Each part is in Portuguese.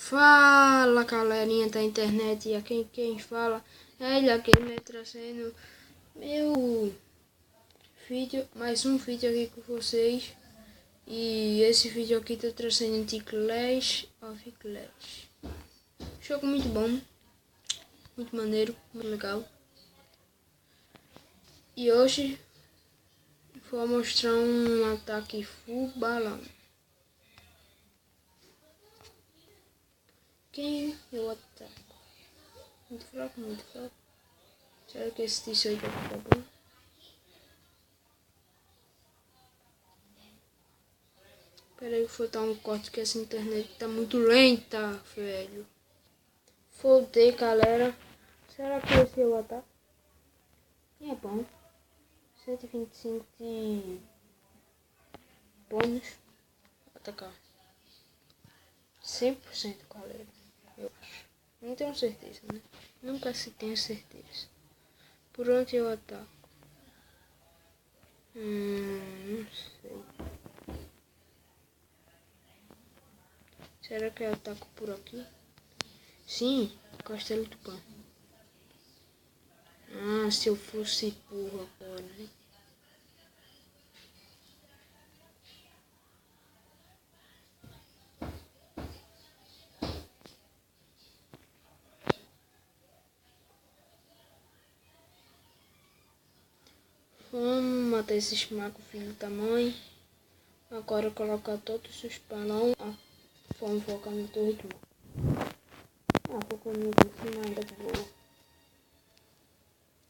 Fala, galerinha da internet, e aqui quem fala é ele aqui, me trazendo meu vídeo, mais um vídeo aqui com vocês. E esse vídeo aqui tô trazendo de Clash of Clans. Jogo muito bom, muito maneiro, muito legal. E hoje vou mostrar um ataque full balão. Quem eu ataco? Muito fraco, muito fraco. Será que esse 18 vai ficar bom? Pera aí, vou dar um corte que essa internet tá muito lenta, velho. Voltei, galera. Será que esse eu ataco? É bom. 125 de bônus. Atacar. 100%, galera. Eu acho. Não tenho certeza, né? Nunca se tem certeza. Por onde eu ataco? Não sei. Será que eu ataco por aqui? Sim, Castelo do Pão. Ah, se eu fosse burro agora, né? Vamos matar esses magos filho da mãe. Agora colocar todos os balões. Vamos focar no torre do mar. Focou no de cima, ainda voa.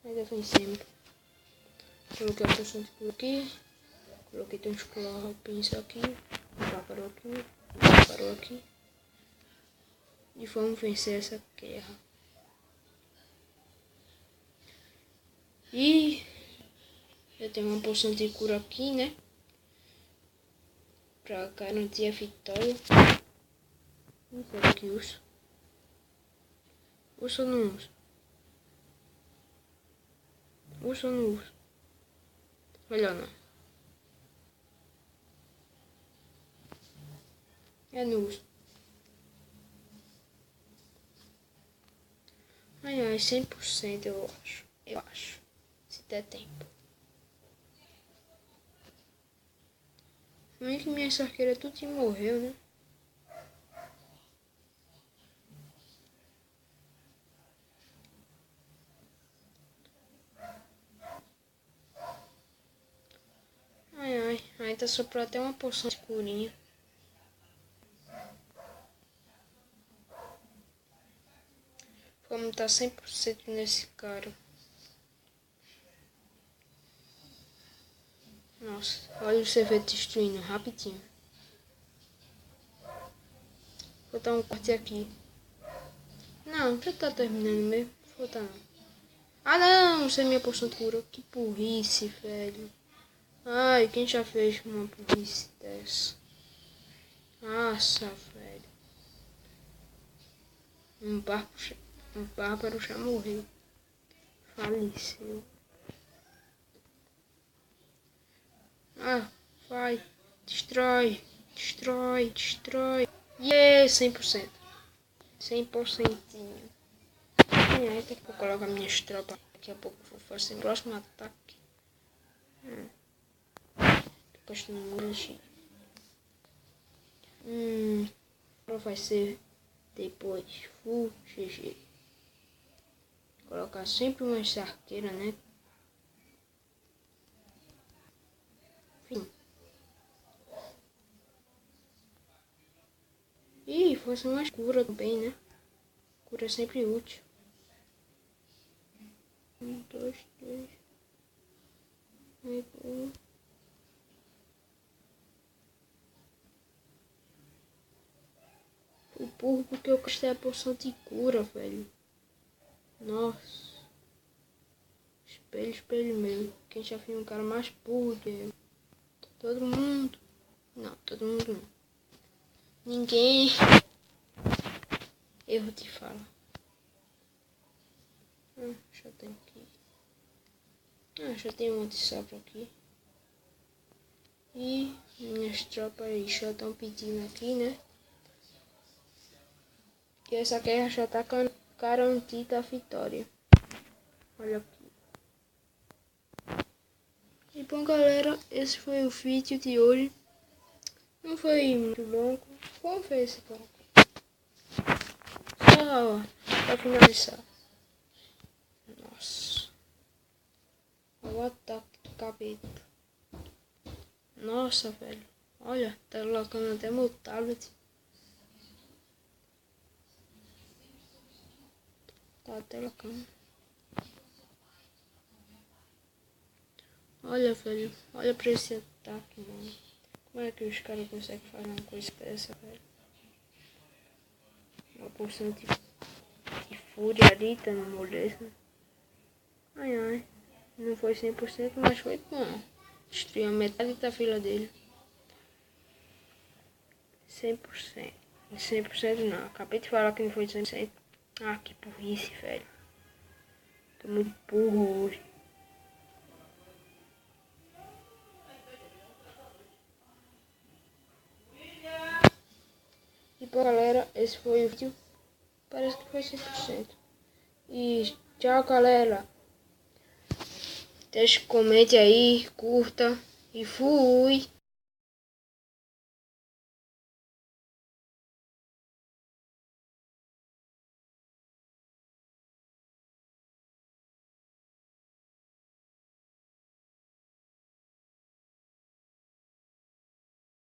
Ainda vencemos. Coloquei a poção por aqui. Coloquei uns clorropins aqui. Um pássaro aqui. Um pássaro aqui. E vamos vencer essa guerra. E eu tenho uma poção de cura aqui, né? Pra garantir a vitória. Não sei o que uso. Uso ou não uso? Uso ou não uso? Melhor não. Eu não uso. Ai, 100% eu acho. Eu acho. Se der tempo. Não é que minha arqueira tudo morreu, né? Ai, ainda soprou até uma poção de curinha. Vamos estar 100% nesse cara. Nossa, olha o CV destruindo rapidinho. Vou dar um corte aqui. Não, já tá terminando mesmo. Vou dar não. Ah não, isso é minha poção de cura. Que burrice, velho. Ai, quem já fez uma burrice dessa? Nossa, velho. Um bárbaro já morreu. Faleceu. Ah, vai. Destrói. Destrói. Destrói. Yeah, 100%. 100%. Daqui a pouco eu coloco as minhas tropas. Daqui a pouco eu vou fazer o próximo ataque. Depois de energia. Vai ser depois full GG. Colocar sempre uma arqueira, né? Enfim. E fazer uma cura também, né? Cura é sempre útil. 1, 2, 3. O burro porque eu gostei a poção de cura, velho. Nossa. Espelho, espelho meu. Quem já foi um cara mais burro que eu? Todo mundo. Não, todo mundo não. Ninguém. Erro de fala. Já tem aqui. Já tem um de sopro aqui. E minhas tropas aí já estão pedindo aqui, né? que essa guerra já tá garantida a vitória. Olha aqui. E bom galera, esse foi o vídeo de hoje. Não foi muito longo. Como foi esse pouco? Só pra finalizar. Nossa. O ataque do capeta. Nossa, velho. Olha, tá colocando até meu tablet. Tá até colocando. Olha, velho. Olha pra esse ataque, mano. Como é que os caras conseguem fazer uma coisa dessa, velho? Uma porção de fúria ali, tá na moleza. Ai, ai. Não foi 100%, mas foi bom. Destruiu a metade da fila dele. 100%. 100% não. Acabei de falar que não foi 100%. Ah, que burrice, velho. Tô muito burro hoje. E bom, galera, esse foi o vídeo. Parece que foi 100%. E tchau, galera. Deixa um comente aí, curta e fui.